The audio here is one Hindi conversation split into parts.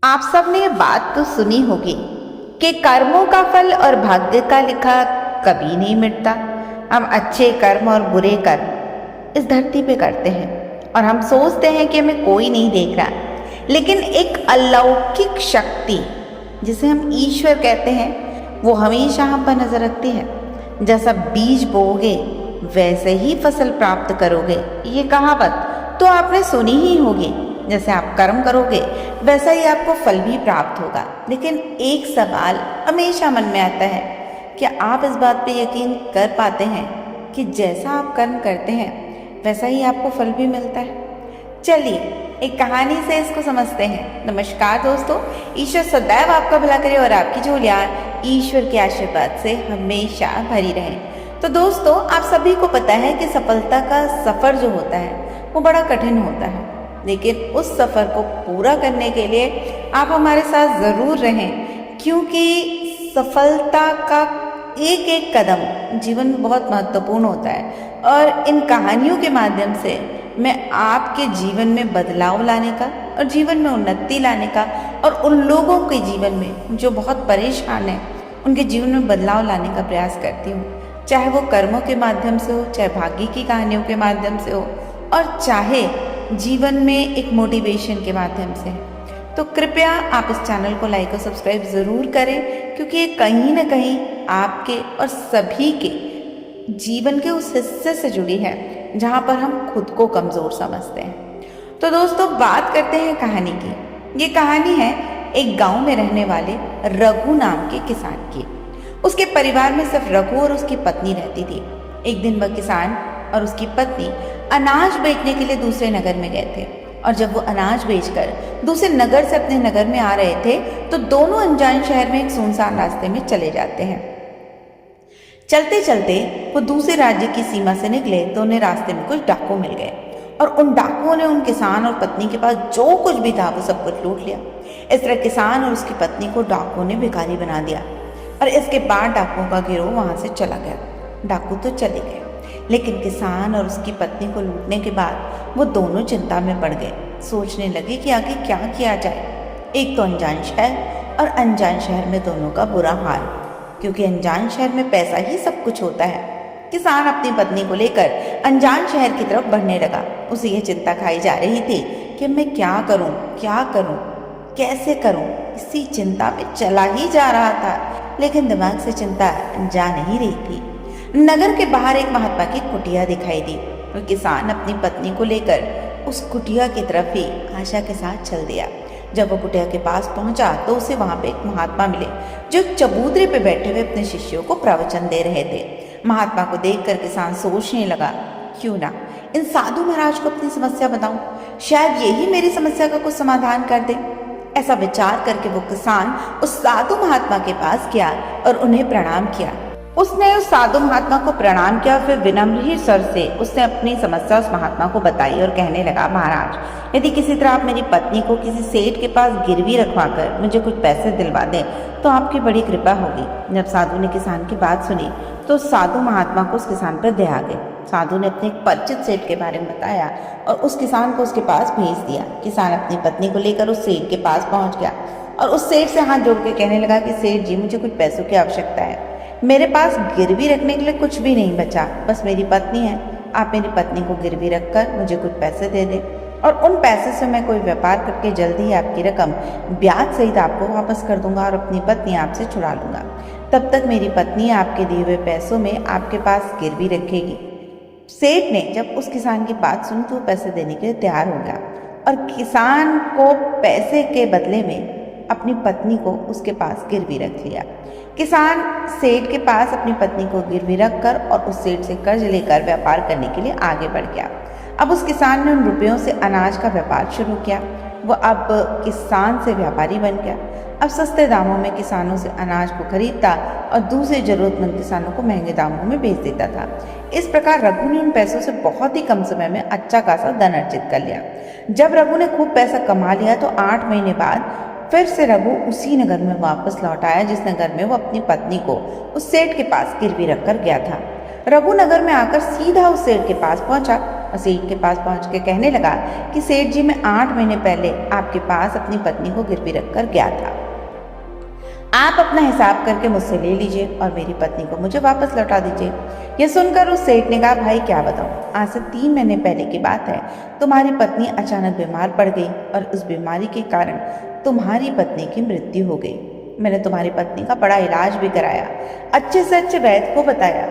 आप सबने ये बात तो सुनी होगी कि कर्मों का फल और भाग्य का लिखा कभी नहीं मिटता। हम अच्छे कर्म और बुरे कर्म इस धरती पे करते हैं और हम सोचते हैं कि हमें कोई नहीं देख रहा, लेकिन एक अलौकिक शक्ति जिसे हम ईश्वर कहते हैं वो हमेशा हम पर नजर रखती है। जैसा बीज बोओगे वैसे ही फसल प्राप्त करोगे, ये कहावत तो आपने सुनी ही होगी। जैसे आप कर्म करोगे वैसा ही आपको फल भी प्राप्त होगा। लेकिन एक सवाल हमेशा मन में आता है, क्या आप इस बात पे यकीन कर पाते हैं कि जैसा आप कर्म करते हैं वैसा ही आपको फल भी मिलता है? चलिए एक कहानी से इसको समझते हैं। नमस्कार दोस्तों, ईश्वर सदैव आपका भला करे और आपकी झोलियां ईश्वर के आशीर्वाद से हमेशा भरी रहे। तो दोस्तों, आप सभी को पता है कि सफलता का सफर जो होता है वो बड़ा कठिन होता है, लेकिन उस सफर को पूरा करने के लिए आप हमारे साथ जरूर रहें, क्योंकि सफलता का एक एक कदम जीवन में बहुत महत्वपूर्ण होता है। और इन कहानियों के माध्यम से मैं आपके जीवन में बदलाव लाने का और जीवन में उन्नति लाने का और उन लोगों के जीवन में जो बहुत परेशान हैं उनके जीवन में बदलाव लाने का प्रयास करती हूँ। चाहे वो कर्मों के माध्यम से हो, चाहे भाग्य की कहानियों के माध्यम से हो, और चाहे जीवन में एक मोटिवेशन के माध्यम से। तो कृपया आप इस चैनल को लाइक और सब्सक्राइब ज़रूर करें, क्योंकि ये कहीं ना कहीं आपके और सभी के जीवन के उस हिस्से से जुड़ी है जहाँ पर हम खुद को कमज़ोर समझते हैं। तो दोस्तों, बात करते हैं कहानी की। ये कहानी है एक गांव में रहने वाले रघु नाम के किसान की। उसके परिवार में सिर्फ रघु और उसकी पत्नी रहती थी। एक दिन वह किसान और उसकी पत्नी अनाज बेचने के लिए दूसरे नगर में गए थे, और जब वो अनाज बेचकर दूसरे नगर से अपने नगर में आ रहे थे तो दोनों अनजान शहर में एक सुनसान रास्ते में चले जाते हैं। चलते चलते वो दूसरे राज्य की सीमा से निकले तो उन्हें रास्ते में कुछ डाकू मिल गए, और उन डाकुओं ने उन किसान और पत्नी के पास जो कुछ भी था वो सब कुछ लूट लिया। इस तरह किसान और उसकी पत्नी को डाकुओं ने भिखारी बना दिया, और इसके बाद डाकुओं का गिरोह वहां से चला गया। डाकू तो चले गए, लेकिन किसान और उसकी पत्नी को लूटने के बाद वो दोनों चिंता में पड़ गए। सोचने लगे कि आगे क्या किया जाए। एक तो अनजान शहर, और अनजान शहर में दोनों का बुरा हाल, क्योंकि अनजान शहर में पैसा ही सब कुछ होता है। किसान अपनी पत्नी को लेकर अनजान शहर की तरफ बढ़ने लगा। उसे यह चिंता खाई जा रही थी कि मैं क्या करूं, कैसे करूं। इसी चिंता में चला ही जा रहा था, लेकिन दिमाग से चिंता जा नहीं रही थी। नगर के बाहर एक महात्मा की कुटिया दिखाई दी, और किसान अपनी पत्नी को लेकर उस कुटिया की तरफ ही आशा के साथ चल दिया। जब वो कुटिया के पास पहुंचा तो उसे वहां पे एक महात्मा मिले, जो चबूतरे पे बैठे हुए अपने शिष्यों को प्रवचन दे रहे थे। महात्मा को देखकर किसान सोचने लगा, क्यों ना इन साधु महाराज को अपनी समस्या बताऊं, शायद यही मेरी समस्या का कुछ समाधान कर दे। ऐसा विचार करके वो किसान उस साधु महात्मा के पास गया और उन्हें प्रणाम किया। उसने उस साधु महात्मा को प्रणाम किया, फिर विनम्र ही स्वर से उसने अपनी समस्या उस महात्मा को बताई और कहने लगा, महाराज, यदि किसी तरह आप मेरी पत्नी को किसी सेठ के पास गिरवी रखवाकर मुझे कुछ पैसे दिलवा दें तो आपकी बड़ी कृपा होगी। जब साधु ने किसान की बात सुनी तो साधु महात्मा को उस किसान पर दया आ गई। साधु ने अपने एक परिचित सेठ के बारे में बताया और उस किसान को उसके पास भेज दिया। किसान अपनी पत्नी को लेकर उस सेठ के पास पहुंच गया और उस सेठ से हाथ जोड़ के कहने लगा कि सेठ जी, मुझे कुछ पैसों की आवश्यकता है। मेरे पास गिरवी रखने के लिए कुछ भी नहीं बचा, बस मेरी पत्नी है। आप मेरी पत्नी को गिरवी रखकर मुझे कुछ पैसे दे दें, और उन पैसे से मैं कोई व्यापार करके जल्दी ही आपकी रकम ब्याज सहित आपको वापस कर दूंगा और अपनी पत्नी आपसे छुड़ा लूंगा। तब तक मेरी पत्नी आपके दिए हुए पैसों में आपके पास गिरवी रखेगी। सेठ ने जब उस किसान की बात सुनी तो वो पैसे देने के लिए तैयार हो गया, और किसान को पैसे के बदले में अपनी पत्नी को उसके पास गिरवी रख लिया। किसान सेठ के पास अपनी पत्नी को गिरवी रखकर और उस सेठ से कर्ज लेकर व्यापार करने के लिए आगे बढ़ गया। अब उस किसान ने उन रुपयों से अनाज का व्यापार शुरू किया। वो अब किसान से व्यापारी बन गया। अब सस्ते दामों में किसानों से अनाज को खरीदता और दूसरे जरूरतमंद किसानों को महंगे दामों में बेच देता था। इस प्रकार रघु ने उन पैसों से बहुत ही कम समय में अच्छा खासा धन अर्जित कर लिया। जब रघु ने खूब पैसा कमा लिया तो 8 महीने बाद फिर से रघु उसी नगर में वापस लौट आया जिस नगर में वो अपनी पत्नी को उस सेठ के पास गिरवी रखकर गया था। रघु नगर में आकर सीधा उस सेठ के पास पहुंचा और सेठ के पास पहुंच के कहने लगा कि सेठ जी, मैं 8 महीने पहले आपके पास अपनी पत्नी को गिरवी रखकर गया था। आप अपना हिसाब करके मुझसे ले लीजिए और मेरी पत्नी को मुझे वापस लौटा दीजिए। यह सुनकर उस सेठ ने कहा, भाई क्या बताऊं, आज से 3 महीने पहले की बात है। तुम्हारी पत्नी अचानक बीमार पड़ गई और उस बीमारी के कारण तुम्हारी पत्नी की मृत्यु हो गई। मैंने तुम्हारी पत्नी का बड़ा इलाज भी कराया, अच्छे से अच्छे वैद्य को बताया,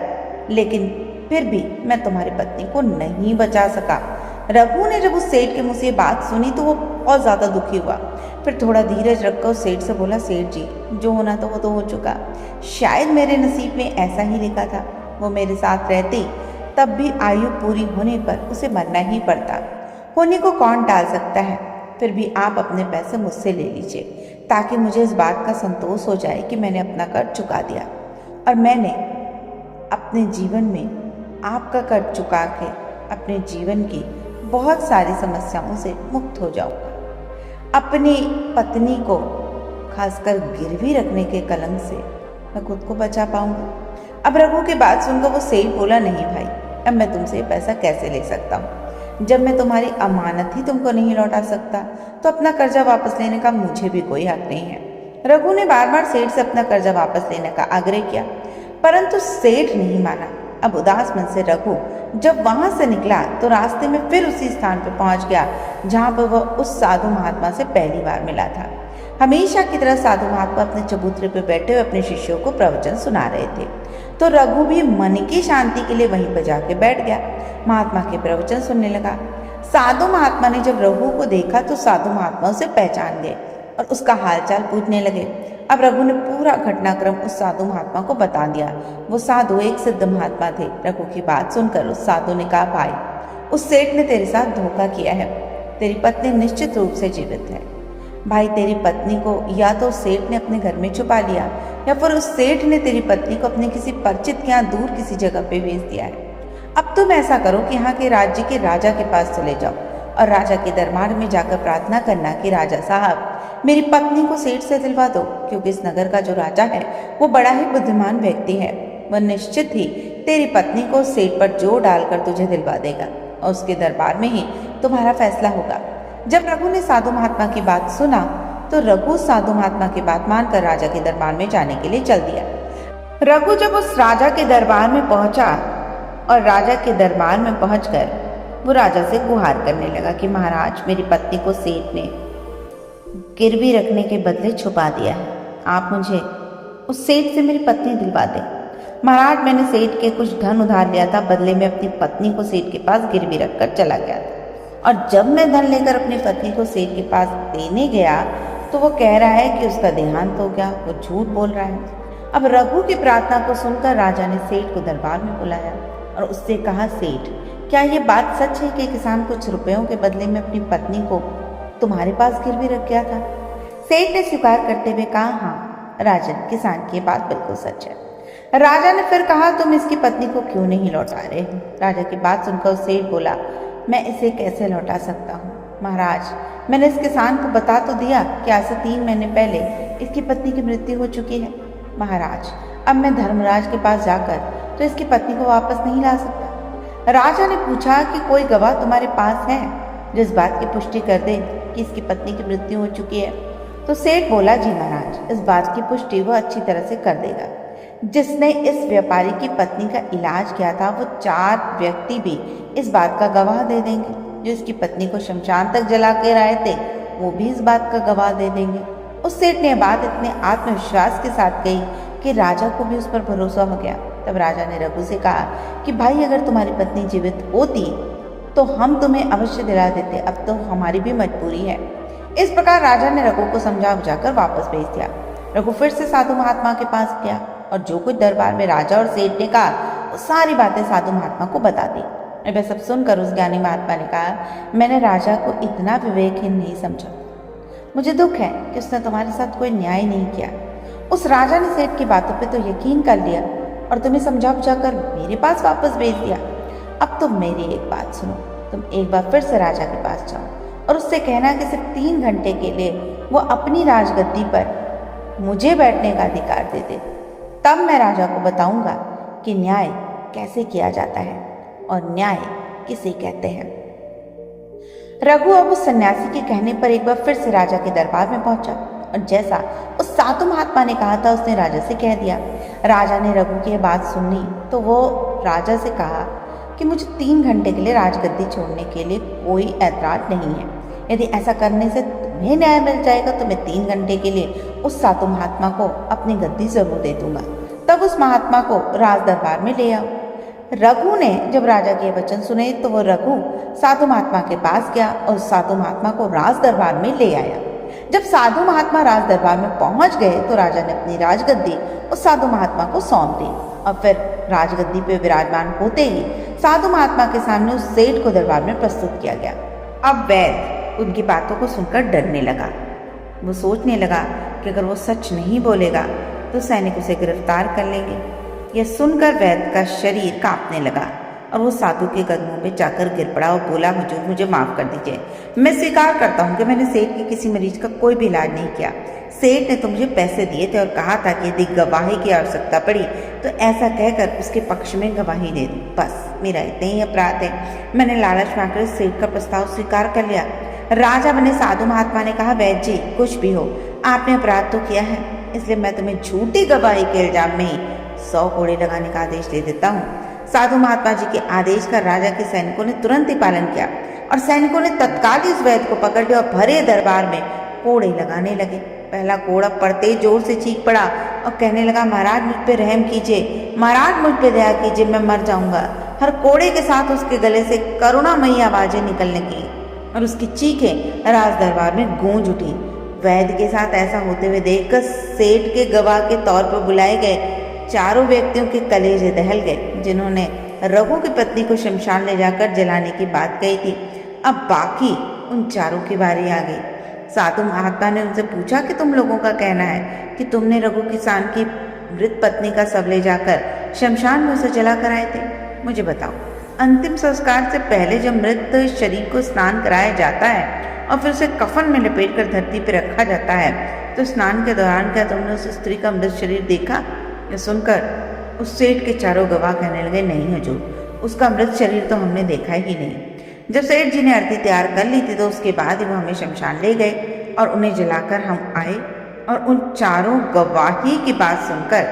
लेकिन फिर भी मैं तुम्हारी पत्नी को नहीं बचा सका। रघु ने जब उस सेठ के मुंह से ये बात सुनी तो वो बहुत ज़्यादा दुखी हुआ। फिर थोड़ा धीरज रखकर उस सेठ से बोला, सेठ जी, जो होना था वो तो हो चुका। शायद मेरे नसीब में ऐसा ही लिखा था। वो मेरे साथ रहती तब भी आयु पूरी होने पर उसे मरना ही पड़ता। होने को कौन टाल सकता है। फिर भी आप अपने पैसे मुझसे ले लीजिए ताकि मुझे इस बात का संतोष हो जाए कि मैंने अपना कर्ज चुका दिया और मैंने अपने जीवन में आपका कर्ज चुका के अपने जीवन की बहुत सारी समस्याओं से मुक्त हो जाऊंगा। अपनी पत्नी को खासकर गिरवी रखने के कलंक से मैं खुद को बचा पाऊंगा। अब रघु की बात सुनकर वो सेठ बोला, नहीं भाई, अब मैं तुमसे ये पैसा कैसे ले सकता हूँ। जब मैं तुम्हारी अमानत ही तुमको नहीं लौटा सकता तो अपना कर्जा वापस लेने का मुझे भी कोई हक नहीं है। रघु ने बार बार सेठ से अपना कर्जा वापस लेने का आग्रह किया, परंतु सेठ नहीं माना। अब उदास मन से रघु जब वहां से निकला तो रास्ते में फिर उसी स्थान पर पहुंच गया जहां पर वह उस साधु महात्मा से पहली बार मिला था। हमेशा की तरह साधु महात्मा अपने चबूतरे पर बैठे हुए अपने शिष्यों को प्रवचन सुना रहे थे, तो रघु भी मन की शांति के लिए वहीं पर जाके बैठ गया। महात्मा के प्रवचन सुनने लगा। साधु महात्मा ने जब रघु को देखा तो साधु महात्मा उसे पहचान गए और उसका हालचाल पूछने लगे। अब रघु ने पूरा घटनाक्रम उस साधु महात्मा को बता दिया। वो साधु एक सिद्ध महात्मा थे। रघु की बात सुनकर उस साधु ने कहा, भाई, उस सेठ ने तेरे साथ धोखा किया है। तेरी पत्नी निश्चित रूप से जीवित है। भाई, तेरी पत्नी को या तो सेठ ने अपने घर में छुपा लिया या फिर उस सेठ ने तेरी पत्नी को अपने किसी परिचित के यहाँ दूर किसी जगह पे भेज दिया है। अब तुम ऐसा करो कि यहाँ के राज्य के राजा के पास चले जाओ और राजा के दरबार में जाकर प्रार्थना करना कि राजा साहब, मेरी पत्नी को सेठ से दिलवा दो, क्योंकि इस नगर का जो राजा है वो बड़ा ही बुद्धिमान व्यक्ति है। वह निश्चित ही तेरी पत्नी को सेठ पर जोर डालकर तुझे दिलवा देगा और उसके दरबार में ही तुम्हारा फैसला होगा। जब रघु ने साधु महात्मा की बात सुना तो रघु साधु महात्मा की बात मानकर राजा के दरबार में जाने के लिए चल दिया। रघु जब उस राजा के दरबार में पहुंचा और राजा के दरबार में पहुंचकर वो राजा से गुहार करने लगा कि महाराज, मेरी पत्नी को सेठ ने गिरवी रखने के बदले छुपा दिया है। आप मुझे उस सेठ से मेरी पत्नी दिलवा दें। महाराज, मैंने सेठ के कुछ धन उधार लिया था, बदले में अपनी पत्नी को सेठ के पास गिरवी रखकर चला गया था, और जब मैं धन लेकर अपनी पत्नी को सेठ के पास देने गया तो वो कह रहा है कि उसका देहांत हो गया। वो झूठ बोल रहा है। अब रघु की प्रार्थना को सुनकर राजा ने सेठ को दरबार में बुलाया और उससे कहा, सेठ, क्या ये बात सच है कि किसान कुछ रुपयों के बदले में अपनी पत्नी को तुम्हारे पास गिरवी रख गया था? सेठ ने स्वीकार करते हुए कहा, हाँ राजन, किसान की बात बिल्कुल सच है। राजा ने फिर कहा, तुम इसकी पत्नी को क्यों नहीं लौटा रहे? राजा की बात सुनकर सेठ बोला, मैं इसे कैसे लौटा सकता हूँ? महाराज, मैंने इस किसान को बता तो दिया कि आज से 3 महीने पहले इसकी पत्नी की मृत्यु हो चुकी है। महाराज, अब मैं धर्मराज के पास जाकर तो इसकी पत्नी को वापस नहीं ला सकता। राजा ने पूछा कि कोई गवाह तुम्हारे पास है जो इस बात की पुष्टि कर दे कि इसकी पत्नी की मृत्यु हो चुकी है? तो सेठ बोला, जी महाराज, इस बात की पुष्टि वह अच्छी तरह से कर देगा। जिसने इस व्यापारी की पत्नी का इलाज किया था वो 4 व्यक्ति भी इस बात का गवाह दे देंगे। जो इसकी पत्नी को शमशान तक जला कर आए थे वो भी इस बात का गवाह दे देंगे। उस सेठ ने बात इतने आत्मविश्वास के साथ कही कि राजा को भी उस पर भरोसा हो गया। तब राजा ने रघु से कहा कि भाई, अगर तुम्हारी पत्नी जीवित होती तो हम तुम्हें अवश्य दिला देते, अब तो हमारी भी मजबूरी है। इस प्रकार राजा ने रघु को समझा बुझाकर वापस भेज दिया। रघु फिर से साधु महात्मा के पास गया और जो कुछ दरबार में राजा और सेठ ने कहा वो सारी बातें साधु महात्मा को बता दी। वह सब सुनकर उस ज्ञानी महात्मा ने कहा, मैंने राजा को इतना विवेकहीन नहीं समझा। मुझे दुख है कि उसने तुम्हारे साथ कोई न्याय नहीं किया। उस राजा ने सेठ की बातों पे तो यकीन कर लिया और तुम्हें समझा बुझाकर मेरे पास वापस भेज दिया। अब तुम मेरी एक बात सुनो, तुम एक बार फिर से राजा के पास जाओ और उससे कहना कि सिर्फ 3 घंटे के लिए वो अपनी राजगद्दी पर मुझे बैठने का अधिकार दे दे। तब मैं राजा को बताऊंगा कि न्याय कैसे किया जाता है और न्याय किसे कहते हैं। रघु अब उस सन्यासी के कहने पर एक बार फिर से राजा के दरबार में पहुंचा और जैसा उस साधु महात्मा ने कहा था उसने राजा से कह दिया। राजा ने रघु की बात सुनी तो वो राजा से कहा कि मुझे 3 घंटे के लिए राजगद्दी छोड़ने के लिए कोई ऐतराज नहीं है। यदि ऐसा करने से तुम्हें न्याय मिल जाएगा तो मैं 3 घंटे के लिए उस साधु महात्मा को अपनी गद्दी जरूर दे दूंगा। तब उस महात्मा को राज दरबार में ले आओ। रघु ने जब राजा के वचन सुने तो वो रघु साधु महात्मा के पास गया और साधु महात्मा को राज दरबार में ले आया। जब साधु महात्मा राज दरबार में पहुंच गए तो राजा ने अपनी राजगद्दी उस साधु महात्मा को सौंप दी और फिर राजगद्दी पे विराजमान होते ही साधु महात्मा के सामने उस सेठ को दरबार में प्रस्तुत किया गया। अब वैद्य उनकी बातों को सुनकर डरने लगा। वो सोचने लगा कि अगर वो सच नहीं बोलेगा तो सैनिक उसे गिरफ्तार कर लेंगे। यह सुनकर वैद्य का शरीर कांपने लगा और वो साधु के कदमों में जाकर गिर पड़ा और बोला, हुजूर मुझे माफ कर दीजिए। मैं स्वीकार करता हूँ कि मैंने सेठ के किसी मरीज का कोई भी इलाज नहीं किया। सेठ ने तो मुझे पैसे दिए थे और कहा था कि यदि गवाही की आवश्यकता पड़ी तो ऐसा कहकर उसके पक्ष में गवाही दे दूँ। बस मेरा इतना ही अपराध है। मैंने लालच में आकर सेठ का प्रस्ताव स्वीकार कर लिया। राजा बने साधु महात्मा ने कहा, वैद्य जी कुछ भी हो आपने अपराध तो किया है, इसलिए मैं तुम्हें झूठी गवाही के इल्जाम में ही 100 कोड़े लगाने का आदेश दे देता हूँ। साधु महात्मा जी के आदेश का राजा के सैनिकों ने तुरंत ही पालन किया और सैनिकों ने तत्काल ही उस वैद्य को पकड़ लिया और भरे दरबार में कोड़े लगाने लगे। पहला कोड़ा पड़ते ही जोर से चीख पड़ा और कहने लगा, महाराज मुझ पे रहम कीजिए, महाराज मुझ पे दया कीजिए, मैं मर जाऊंगा। हर कोड़े के साथ उसके गले से करुणामयी आवाजें निकलने की और उसकी चीखें राज दरबार में गूंज उठी। वैद्य के साथ ऐसा होते हुए देखकर सेठ के गवाह के तौर पर बुलाए गए 4 व्यक्तियों के कलेजे दहल गए, जिन्होंने रघु की पत्नी को शमशान ले जाकर जलाने की बात कही थी। अब बाकी उन 4 की बारी आ गई। साधु महात्मा ने उनसे पूछा कि तुम लोगों का कहना है कि तुमने रघु किसान की मृत पत्नी का शव ले जाकर शमशान में उसे जला कर आए थे। मुझे बताओ, अंतिम संस्कार से पहले जब मृत शरीर को स्नान कराया जाता है और फिर उसे कफन में लपेट कर धरती पर रखा जाता है तो स्नान के दौरान क्या तुमने उस स्त्री का मृत शरीर देखा? यह सुनकर उस सेठ के 4 गवाह कहने लगे, नहीं हुजूर, उसका मृत शरीर तो हमने देखा ही नहीं। जब सेठ जी ने अर्थी तैयार कर ली थी तो उसके बाद ही वो हमें शमशान ले गए और उन्हें जलाकर हम आए। और उन 4 गवाही की बात सुनकर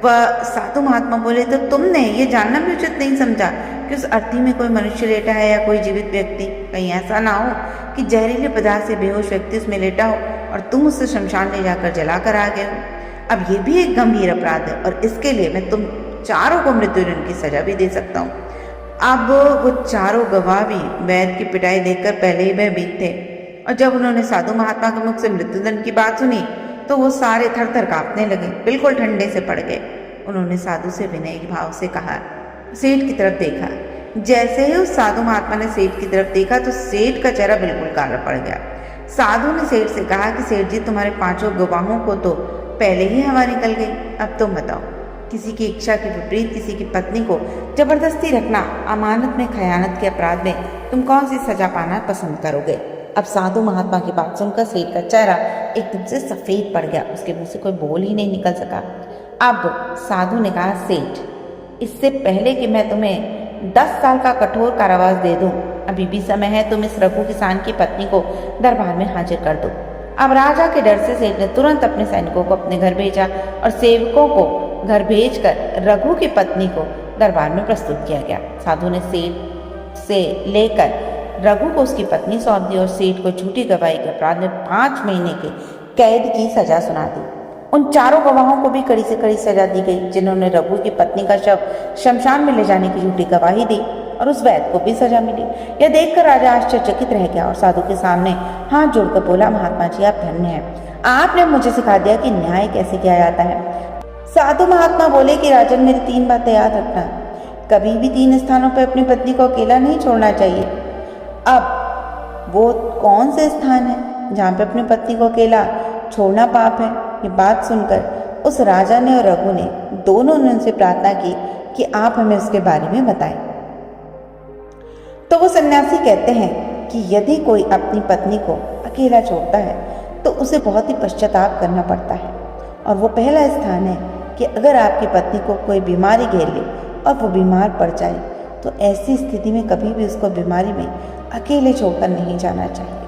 वह साधु महात्मा बोले, तो तुमने ये जानना भी उचित नहीं समझा कि उस अर्थी में कोई मनुष्य लेटा है या कोई जीवित व्यक्ति? कहीं ऐसा ना हो कि जहरीले पदार्थ से बेहोश व्यक्ति उसमें लेटा हो और तुम उसे शमशान ले जाकर जलाकर आ गए हो। अब ये भी एक गंभीर अपराध है और इसके लिए मैं तुम 4 को मृत्युदंड की सजा भी दे सकता हूँ। अब वो 4 गवाह भी वैद्य की पिटाई देखकर पहले ही भयभीत थे और जब उन्होंने साधु महात्मा के मुख से मृत्युदंड की बात सुनी तो वो सारे थर-थर कांपने लगे, बिल्कुल ठंडे से पड़ गए। उन्होंने साधु से विनय भाव से कहा, सेठ की तरफ देखा। जैसे ही उस साधु महात्मा ने सेठ की तरफ देखा तो सेठ का चेहरा बिल्कुल काला पड़ गया। साधु ने सेठ से कहा कि सेठ जी, तुम्हारे 5 गवाहों को तो पहले ही हवा निकल गई। अब तुम बताओ, किसी की इच्छा के विपरीत किसी की पत्नी को जबरदस्ती रखना, अमानत में खयानत के अपराध में तुम कौन सी सजा पाना पसंद करोगे? अब साधु महात्मा की बात सुनकर सेठ का चेहरा एकदम से सफेद पड़ गया। उसके मुंह से कोई बोल ही नहीं निकल सका। अब साधु ने कहा, सेठ, इससे पहले कि मैं तुम्हें 10 साल का कठोर कारावास दे दूं, अभी भी समय है। तुम इस रघु किसान की पत्नी को दरबार में हाजिर कर दो। अब राजा के डर से सेठ ने तुरंत अपने सैनिकों को अपने घर भेजा और सेवकों को घर भेजकर रघु की पत्नी को दरबार में प्रस्तुत किया गया। साधु ने सेठ से लेकर रघु को उसकी पत्नी सौंप दी और सेठ को झूठी गवाही के अपराध में 5 महीने की कैद की सजा सुना दी। उन 4 गवाहों को भी कड़ी से कड़ी सजा दी गई, जिन्होंने रघु की पत्नी का शव शमशान में ले जाने की झूठी गवाही दी और उस वैद्य को भी सजा मिली। यह देखकर राजा आश्चर्यचकित रह गया और साधु के सामने हाथ जोड़कर बोला, महात्मा जी आप धन्य हैं, आपने मुझे सिखा दिया कि न्याय कैसे किया जाता है। साधु महात्मा बोले कि राजन, मेरी 3 बातें याद रखना, कभी भी 3 स्थानों पर अपनी पत्नी को अकेला नहीं छोड़ना चाहिए। अब वो कौन से स्थान है जहाँ पे अपनी पत्नी को अकेला छोड़ना पाप है? ये बात सुनकर उस राजा ने और रघु ने दोनों ने उनसे प्रार्थना की कि आप हमें उसके बारे में बताएं। तो वो सन्यासी कहते हैं कि यदि कोई अपनी पत्नी को अकेला छोड़ता है तो उसे बहुत ही पश्चाताप करना पड़ता है और वो पहला स्थान है कि अगर आपकी पत्नी को कोई बीमारी घेर ले और वो बीमार पड़ जाए तो ऐसी स्थिति में कभी भी उसको बीमारी में अकेले छोड़कर नहीं जाना चाहिए,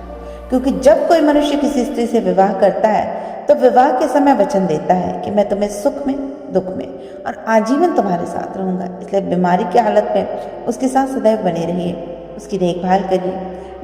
क्योंकि जब कोई मनुष्य किसी स्त्री से विवाह करता है तो विवाह के समय वचन देता है कि मैं तुम्हें सुख में दुख में और आजीवन तुम्हारे साथ रहूंगा। इसलिए बीमारी की हालत में उसके साथ सदैव बने रहिए, उसकी देखभाल करिए।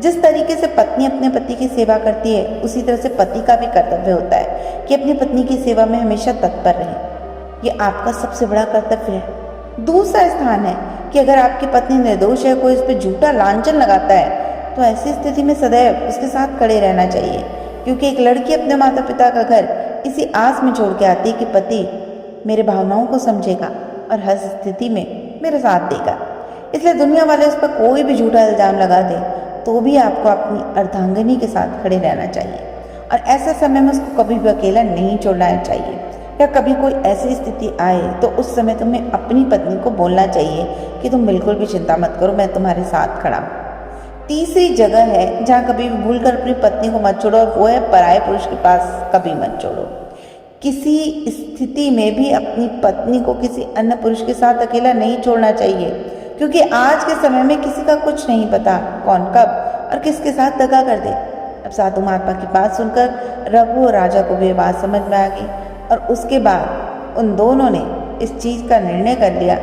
जिस तरीके से पत्नी अपने पति की सेवा करती है, उसी तरह से पति का भी कर्तव्य होता है कि अपनी पत्नी की सेवा में हमेशा तत्पर रहे। ये आपका सबसे बड़ा कर्तव्य है। दूसरा स्थान है कि अगर आपकी पत्नी निर्दोष है, कोई उस पर झूठा लांछन लगाता है, तो ऐसी स्थिति में सदैव उसके साथ खड़े रहना चाहिए, क्योंकि एक लड़की अपने माता पिता का घर इसी आस में छोड़ के आती है कि पति मेरे भावनाओं को समझेगा और हर स्थिति में मेरा साथ देगा। इसलिए दुनिया वाले उस पर कोई भी झूठा इल्जाम लगा दे तो भी आपको अपनी अर्धांगिनी के साथ खड़े रहना चाहिए, और ऐसे समय में उसको कभी भी अकेला नहीं छोड़ना चाहिए। या कभी कोई ऐसी स्थिति आए तो उस समय तुम्हें अपनी पत्नी को बोलना चाहिए कि तुम बिल्कुल भी चिंता मत करो, मैं तुम्हारे साथ खड़ा हूँ। तीसरी जगह है जहाँ कभी भी भूल कर अपनी पत्नी को मत छोड़ो, और वो है पराये पुरुष के पास कभी मत छोड़ो। किसी स्थिति में भी अपनी पत्नी को किसी अन्य पुरुष के साथ अकेला नहीं छोड़ना चाहिए, क्योंकि आज के समय में किसी का कुछ नहीं पता कौन कब और किसके साथ दगा कर दे। अब साधु महात्मा की बात सुनकर रघु और राजा को भी ये बात समझ में आ गई, और उसके बाद उन दोनों ने इस चीज़ का निर्णय कर लिया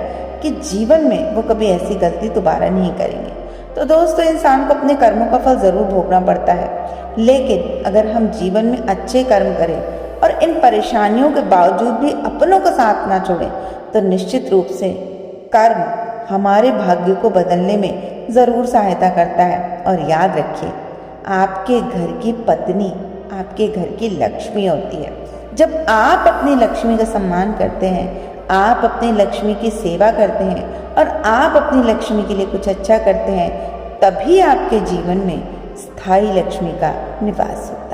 कि जीवन में वो कभी ऐसी गलती दोबारा नहीं करेंगे। तो दोस्तों, इंसान को अपने कर्मों का फल ज़रूर भोगना पड़ता है, लेकिन अगर हम जीवन में अच्छे कर्म करें और इन परेशानियों के बावजूद भी अपनों का साथ ना छोड़ें, तो निश्चित रूप से कर्म हमारे भाग्य को बदलने में ज़रूर सहायता करता है। और याद रखिए, आपके घर की पत्नी आपके घर की लक्ष्मी होती है। जब आप अपनी लक्ष्मी का सम्मान करते हैं, आप अपनी लक्ष्मी की सेवा करते हैं और आप अपनी लक्ष्मी के लिए कुछ अच्छा करते हैं, तभी आपके जीवन में स्थायी लक्ष्मी का निवास होता है।